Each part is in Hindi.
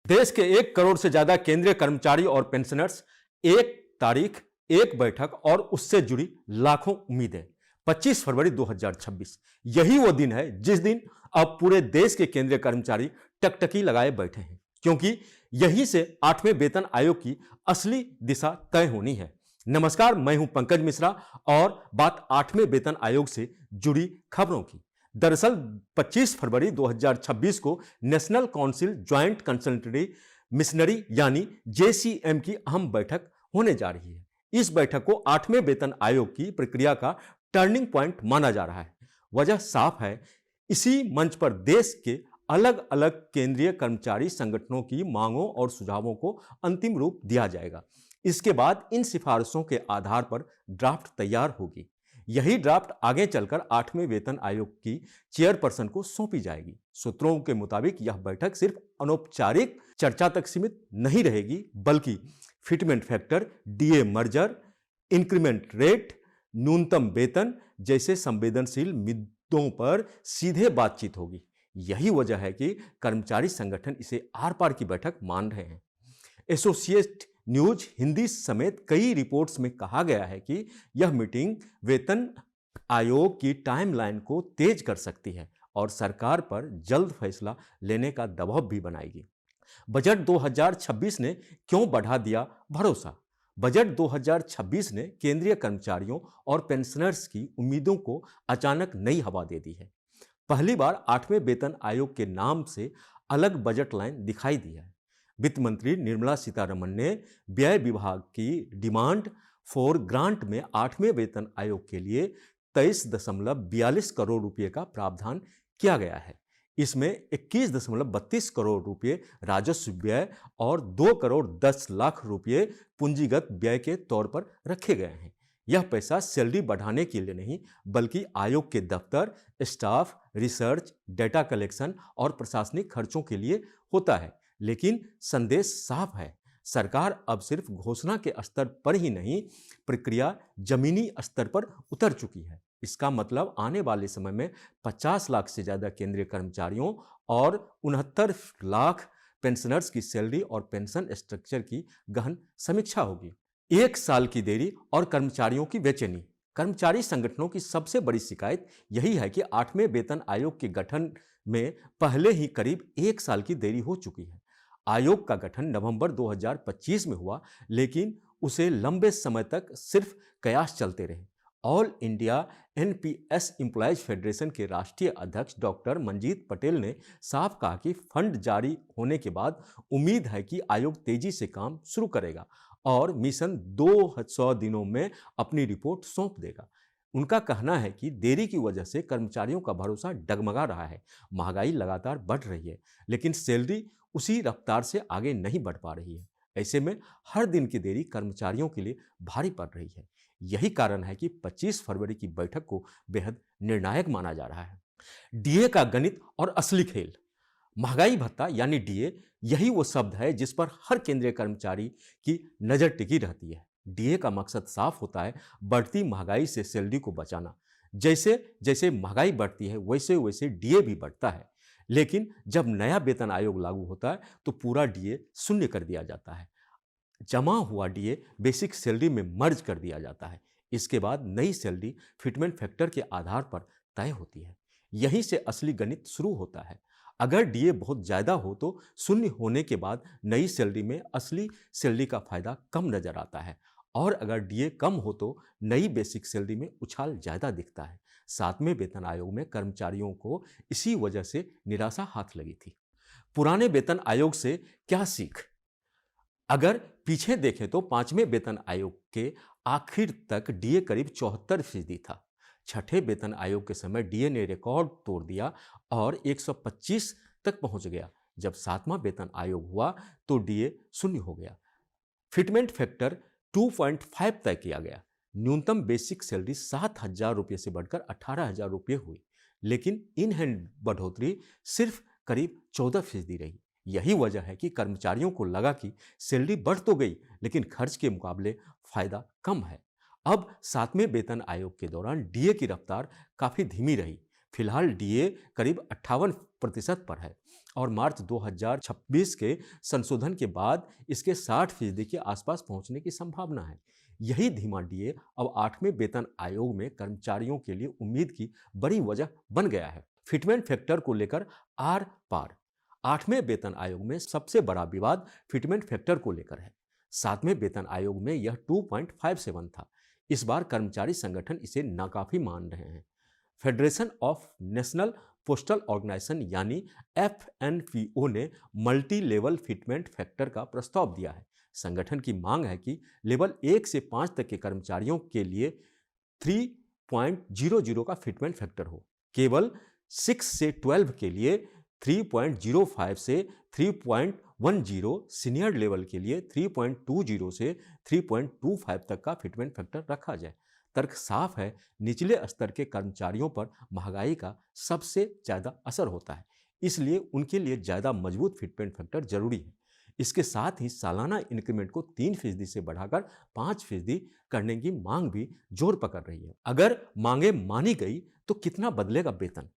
देश के 1 करोड़ से ज्यादा केंद्रीय कर्मचारी और पेंशनर्स, एक तारीख, एक बैठक और उससे जुड़ी लाखों उम्मीदें। 25 फरवरी 2026 यही वो दिन है जिस दिन अब पूरे देश के केंद्रीय कर्मचारी टकटकी लगाए बैठे हैं, क्योंकि यहीं से 8वें वेतन आयोग की असली दिशा तय होनी है। नमस्कार, मैं हूं पंकज मिश्रा और बात 8वें वेतन आयोग से जुड़ी खबरों की। दरअसल 25 फरवरी 2026 को national council joint consultative missionary यानी जेसीएम की अहम बैठक होने जा रही है। इस बैठक को 8वें वेतन आयोग की प्रक्रिया का टर्निंग पॉइंट माना जा रहा है। वजह साफ है, इसी मंच पर देश के अलग अलग केंद्रीय कर्मचारी संगठनों की मांगों और सुझावों को अंतिम रूप दिया जाएगा। इसके बाद इन सिफारिशों के आधार पर ड्राफ्ट तैयार होगी। यही ड्राफ्ट आगे चलकर 8वें वेतन आयोग की चेयरपर्सन को सौंपी जाएगी। सूत्रों के मुताबिक यह बैठक सिर्फ अनौपचारिक चर्चा तक सीमित नहीं रहेगी, बल्कि fitment factor, DA merger, increment rate, न्यूनतम वेतन जैसे संवेदनशील मुद्दों पर सीधे बातचीत होगी। यही वजह है कि कर्मचारी संगठन इसे आर पार की बैठक मान रहे हैं। एसोसिएट न्यूज हिंदी समेत कई रिपोर्ट्स में कहा गया है कि यह मीटिंग वेतन आयोग की टाइमलाइन को तेज कर सकती है और सरकार पर जल्द फैसला लेने का दबाव भी बनाएगी। बजट 2026 ने क्यों बढ़ा दिया भरोसा? बजट 2026 ने केंद्रीय कर्मचारियों और पेंशनर्स की उम्मीदों को अचानक नई हवा दे दी है। पहली बार 8वें वेतन आयोग के नाम से अलग बजट लाइन दिखाई दी है। वित्त मंत्री निर्मला सीतारमण ने व्यय विभाग की डिमांड फॉर ग्रांट में 8वें वेतन आयोग के लिए 23.42 करोड़ रुपए का प्रावधान किया गया है। इसमें 21.32 करोड़ रुपए राजस्व व्यय और 2 करोड़ 10 लाख रुपए पूंजीगत व्यय के तौर पर रखे गए हैं। यह पैसा सैलरी बढ़ाने के लिए नहीं, बल्कि आयोग के दफ्तर, स्टाफ, रिसर्च, डेटा कलेक्शन और प्रशासनिक खर्चों के लिए होता है। लेकिन संदेश साफ है, सरकार अब सिर्फ घोषणा के स्तर पर ही नहीं, प्रक्रिया जमीनी स्तर पर उतर चुकी है। इसका मतलब आने वाले समय में 50 लाख से ज्यादा केंद्रीय कर्मचारियों और 69 लाख पेंशनर्स की सैलरी और पेंशन स्ट्रक्चर की गहन समीक्षा होगी। 1 साल की देरी और कर्मचारियों की बेचैनी। कर्मचारी संगठनों की सबसे बड़ी शिकायत यही है कि 8वें वेतन आयोग के गठन में पहले ही करीब 1 साल की देरी हो चुकी है। आयोग का गठन नवंबर 2025 में हुआ, लेकिन उसे लंबे समय तक सिर्फ कयास चलते रहे। All India NPS employees federation के राष्ट्रीय अध्यक्ष डॉक्टर मंजीत पटेल ने साफ कहा कि फंड जारी होने के बाद उम्मीद है कि आयोग तेजी से काम शुरू करेगा और मिशन 200 दिनों में अपनी रिपोर्ट सौंप देगा। उनका कहना है कि देरी की वजह से कर्मचारियों का भरोसा डगमगा रहा है। महंगाई लगातार बढ़ रही है, लेकिन सैलरी उसी रफ्तार से आगे नहीं बढ़ पा रही है। ऐसे में हर दिन की देरी कर्मचारियों के लिए भारी पड़ रही है। यही कारण है कि 25 फरवरी की बैठक को बेहद निर्णायक माना जा रहा है। डीए का गणित और असली खेल। महंगाई भत्ता यानी डीए, यही वो शब्द है जिस पर हर केंद्रीय कर्मचारी की नजर टिकी रहती है। डीए का मकसद साफ होता है, बढ़ती महंगाई से सैलरी को बचाना। जैसे जैसे महंगाई बढ़ती है वैसे वैसे डीए भी बढ़ता है। लेकिन जब नया वेतन आयोग लागू होता है तो पूरा डीए शून्य कर दिया जाता है। जमा हुआ डीए बेसिक सैलरी में मर्ज कर दिया जाता है। इसके बाद नई सैलरी फिटमेंट फैक्टर के आधार पर तय होती है। यहीं से असली गणित शुरू होता है। अगर डीए बहुत ज्यादा हो तो शून्य होने के बाद नई सैलरी में असली सैलरी का फायदा कम नजर आता है, और अगर डीए कम हो तो नई बेसिक सैलरी में उछाल ज्यादा दिखता है। 7वें वेतन आयोग में कर्मचारियों को इसी वजह से निराशा हाथ लगी थी। पुराने वेतन आयोग से क्या सीख? अगर पीछे देखें तो 5वें वेतन आयोग के आखिर तक डीए करीब 74% था। 6ठे वेतन आयोग के समय डीए ने रिकॉर्ड तोड़ दिया और 125 तक पहुंच गया। जब 7वां वेतन आयोग हुआ तो डीए शून्य हो गया। फिटमेंट फैक्टर 2.5 तय किया गया। न्यूनतम बेसिक सैलरी 7,000 रुपये से बढ़कर 18,000 रुपये हुई, लेकिन इन हैंड बढ़ोतरी सिर्फ करीब 14% रही। यही वजह है कि कर्मचारियों को लगा कि सैलरी बढ़ तो गई, लेकिन खर्च के मुकाबले फायदा कम है। अब 7वें वेतन आयोग के दौरान डीए की रफ्तार काफी धीमी रही। फिलहाल डीए करीब 58% पर है और मार्च 2026 के संशोधन के बाद इसके 60% के आसपास पहुंचने की संभावना है। यही धीमा डीए अब 8वें वेतन आयोग में कर्मचारियों के लिए उम्मीद की बड़ी वजह बन गया है। फिटमेंट फैक्टर को लेकर आर पार। 8वें वेतन आयोग में सबसे बड़ा विवाद फिटमेंट फैक्टर को लेकर है। 7वें वेतन आयोग में यह 2.57 था। इस बार कर्मचारी संगठन इसे नाकाफी मान रहे हैं। Federation of National Postal Organisation यानी FNPO ने मल्टी लेवल फिटमेंट फैक्टर का प्रस्ताव दिया है। संगठन की मांग है कि लेवल 1 से 5 तक के कर्मचारियों के लिए 3.00 का फिटमेंट फैक्टर हो, केवल 6 से 12 के लिए 3.05 से 3.10, सीनियर लेवल के लिए 3.20 से 3.25 तक का फिटमेंट फैक्टर रखा जाए। तर्क साफ है, निचले स्तर के कर्मचारियों पर महंगाई का सबसे ज्यादा असर होता है, इसलिए उनके लिए ज्यादा मजबूत फिटमेंट फैक्टर जरूरी है। इसके साथ ही सालाना इंक्रीमेंट को 3% से बढ़ाकर 5% करने की मांग भी जोर पकड़ रही है। अगर मांगे मानी गई तो कितना बदलेगा वेतन?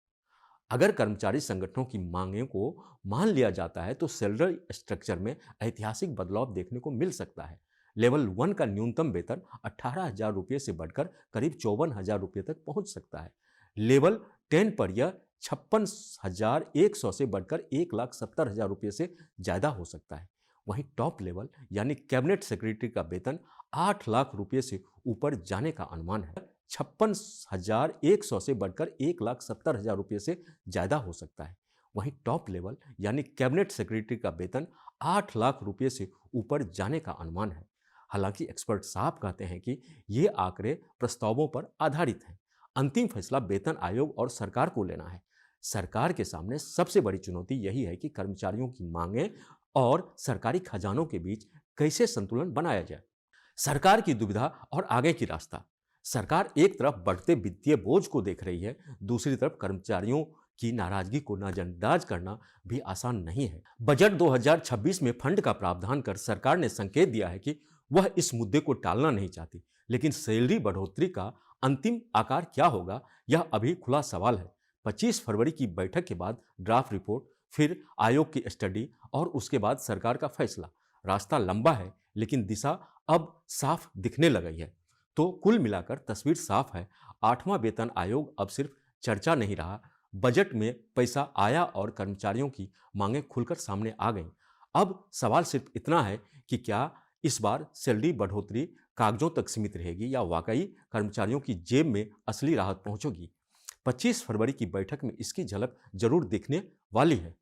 अगर कर्मचारी संगठनों की मांगों को मान लिया जाता है तो सैलरी स्ट्रक्चर में ऐतिहासिक बदलाव देखने को मिल सकता है। लेवल 1 का न्यूनतम वेतन 18,000 रुपये से बढ़कर करीब 54,000 रुपये तक पहुंच सकता है। लेवल 10 पर यह 56,100 से बढ़कर 1,70,000 रुपये से ज्यादा हो सकता है। वहीं टॉप लेवल यानी कैबिनेट सेक्रेटरी का वेतन 8 लाख रुपये से ऊपर जाने का अनुमान है। 56,100 से बढ़कर 1,70,000 रुपये से ज्यादा हो सकता है। वहीं टॉप लेवल यानी कैबिनेट सेक्रेटरी का वेतन 8 लाख रुपये से ऊपर जाने का अनुमान है। हालांकि एक्सपर्ट साफ कहते हैं कि ये आंकड़े प्रस्तावों पर आधारित हैं। अंतिम फैसला वेतन आयोग और सरकार को लेना है। सरकार के सामने सबसे बड़ी चुनौती यही है कि कर्मचारियों की मांगें और सरकारी खजानों के बीच कैसे संतुलन बनाया जाए। सरकार की दुविधा और आगे की रास्ता। सरकार एक तरफ बढ़ते वित्तीय बोझ को देख रही है, दूसरी तरफ कर्मचारियों की नाराजगी को नजरअंदाज करना भी आसान नहीं है। बजट 2026 में फंड का प्रावधान कर सरकार ने संकेत दिया है कि वह इस मुद्दे को टालना नहीं चाहती, लेकिन सैलरी बढ़ोतरी का अंतिम आकार क्या होगा यह अभी खुला सवाल है। 25 फरवरी की बैठक के बाद ड्राफ्ट रिपोर्ट, फिर आयोग की स्टडी और उसके बाद सरकार का फैसला। रास्ता लंबा है लेकिन दिशा अब साफ दिखने लगी है। तो कुल मिलाकर तस्वीर साफ है। 8वां वेतन आयोग अब सिर्फ चर्चा नहीं रहा, बजट में पैसा आया और कर्मचारियों की मांगें खुलकर सामने आ गईं। अब सवाल सिर्फ इतना है कि क्या इस बार सैलरी बढ़ोतरी कागजों तक सीमित रहेगी या वाकई कर्मचारियों की जेब में असली राहत पहुंचेगी। 25 फरवरी की बैठक में इसकी झलक जरूर दिखने वाली है।